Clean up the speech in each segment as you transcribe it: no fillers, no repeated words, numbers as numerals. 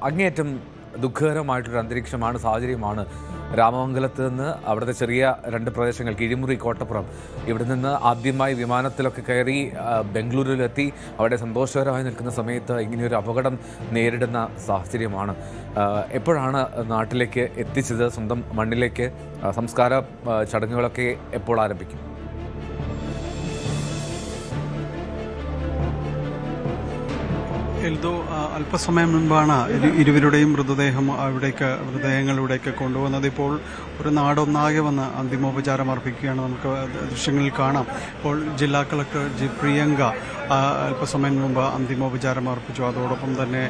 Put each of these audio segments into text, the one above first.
അങ്ങേയറ്റം ദുഃഖകരമായിട്ടൊരു അന്തരീക്ഷമാണ്, സാഹചര്യമാണ് രാമമംഗലത്ത് നിന്ന് അവിടുത്തെ ചെറിയ രണ്ട് പ്രദേശങ്ങൾ കിഴിമുറി, കോട്ടപ്പുറം, ഇവിടെ നിന്ന് ആദ്യമായി വിമാനത്തിലൊക്കെ കയറി ബംഗളൂരുവിലെത്തി അവിടെ സന്തോഷകരമായി നിൽക്കുന്ന സമയത്ത് ഇങ്ങനെയൊരു അപകടം നേരിടുന്ന സാഹചര്യമാണ്. എപ്പോഴാണ് നാട്ടിലേക്ക് എത്തിച്ചത്? സ്വന്തം മണ്ണിലേക്ക് സംസ്കാര ചടങ്ങുകളൊക്കെ എപ്പോൾ ആരംഭിക്കും? എൽദോ അല്പസമയം മുൻപാണ് ഇരുവരുടെയും മൃതദേഹങ്ങൾ ഇവിടേക്ക് കൊണ്ടുവന്നത്. ഇപ്പോൾ ഒരു നാടൊന്നാകെ വന്ന് അന്തിമോപചാരം അർപ്പിക്കുകയാണ്. നമുക്ക് ദൃശ്യങ്ങളിൽ കാണാം. ഇപ്പോൾ ജില്ലാ കളക്ടർ ജി പ്രിയങ്ക അല്പസമയം മുമ്പ് അന്തിമോപചാരം അർപ്പിച്ചു. അതോടൊപ്പം തന്നെ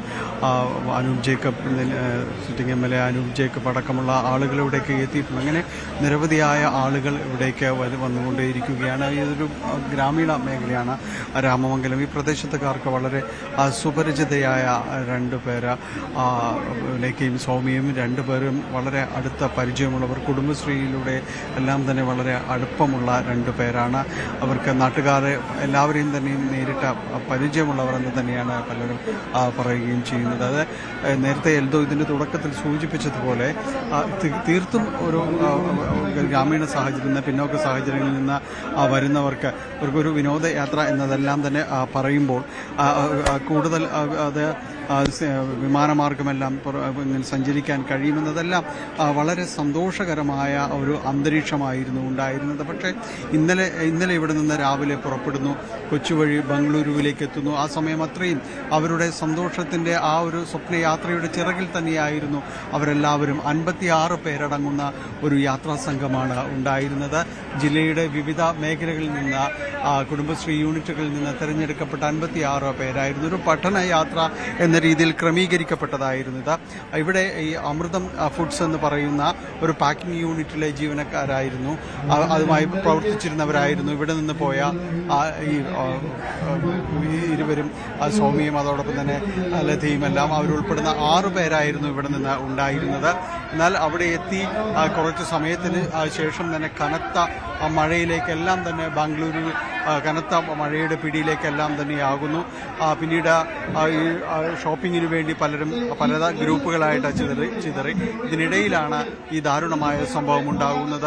Anoop Jacob, sitting MLA Anoop Jacob അടക്കമുള്ള ആളുകൾ ഇവിടേക്ക് എത്തിയിട്ടുണ്ട്. അങ്ങനെ നിരവധിയായ ആളുകൾ ഇവിടേക്ക് വന്നുകൊണ്ടേയിരിക്കുകയാണ്. ഇതൊരു ഗ്രാമീണ മേഖലയാണ് രാമമംഗലം. ഈ പ്രദേശത്തുകാർക്ക് വളരെ സുപരിചിതയായ രണ്ടുപേര്, ലേഖയും സൗമ്യയും, രണ്ടുപേരും വളരെ അടുത്ത പരിചയമുള്ളവർ, കുടുംബശ്രീയിലൂടെ എല്ലാം തന്നെ വളരെ അടുപ്പമുള്ള രണ്ടുപേരാണ്. അവർക്ക് നാട്ടുകാരെ എല്ലാവരെയും തന്നെയും നേരിട്ട പരിചയമുള്ളവർ എന്ന് തന്നെയാണ് പലരും പറയുകയും ചെയ്യുന്നത്. അത് നേരത്തെ എൽദോ ഇതിൻ്റെ തുടക്കത്തിൽ സൂചിപ്പിച്ചതുപോലെ തീർത്തും ഒരു ഗ്രാമീണ സാഹചര്യത്തിൽ നിന്ന്, പിന്നോക്ക സാഹചര്യങ്ങളിൽ നിന്ന് വരുന്നവർക്ക് അവർക്കൊരു വിനോദയാത്ര എന്നതെല്ലാം തന്നെ പറയുമ്പോൾ കൂടുതൽ അത് വിമാനമാർഗമെല്ലാം ഇങ്ങനെ സഞ്ചരിക്കാൻ കഴിയുമെന്നതെല്ലാം വളരെ സന്തോഷകരമായ ഒരു അന്തരീക്ഷമായിരുന്നു ഉണ്ടായിരുന്നത്. പക്ഷേ ഇന്നലെ ഇവിടെ നിന്ന് രാവിലെ പുറപ്പെടുന്നു, കൊച്ചുവഴി ബംഗളൂരുവിലേക്ക് എത്തുന്നു. ആ സമയം അത്രയും അവരുടെ സന്തോഷത്തിൻ്റെ ആ ഒരു സ്വപ്നയാത്രയുടെ ചിറകിൽ തന്നെയായിരുന്നു അവരെല്ലാവരും. 56 പേരടങ്ങുന്ന ഒരു യാത്രാ സംഘമാണ് ഉണ്ടായിരുന്നത്. ജില്ലയുടെ വിവിധ മേഖലകളിൽ നിന്ന്, കുടുംബശ്രീ യൂണിറ്റുകളിൽ നിന്ന് തിരഞ്ഞെടുക്കപ്പെട്ട 56 പേരായിരുന്നു. ഒരു പഠനയാത്ര എന്ന രീതിയിൽ ക്രമീകരിക്കപ്പെട്ടതായിരുന്നു ഇത്. ഇവിടെ ഈ അമൃതം ഫുഡ്സ് എന്ന് പറയുന്ന ഒരു പാക്കിംഗ് യൂണിറ്റിലെ ജീവനക്കാരായിരുന്നു, അതുമായി പ്രവർത്തിച്ചിരുന്നവരായിരുന്നു. ഇവിടെ നിന്ന് പോയ ഈ ഇരുവരും, സൗമ്യയും അതോടൊപ്പം തന്നെ ലതയും എല്ലാം അവരുൾപ്പെടുന്ന 6 പേരായിരുന്നു ഇവിടെ നിന്ന് ഉണ്ടായിരുന്നത്. എന്നാൽ അവിടെ എത്തി കുറച്ച് സമയത്തിന് ശേഷം തന്നെ കനത്ത മഴയിലേക്കെല്ലാം തന്നെ ബാംഗ്ലൂരു കനത്ത മഴയുടെ പിടിയിലേക്കെല്ലാം തന്നെയാകുന്നു. പിന്നീട് ഈ ഷോപ്പിങ്ങിന് വേണ്ടി പലരും പല ഗ്രൂപ്പുകളായിട്ട് ചിതറി. ഇതിനിടയിലാണ് ഈ ദാരുണമായ സംഭവം ഉണ്ടാകുന്നത്.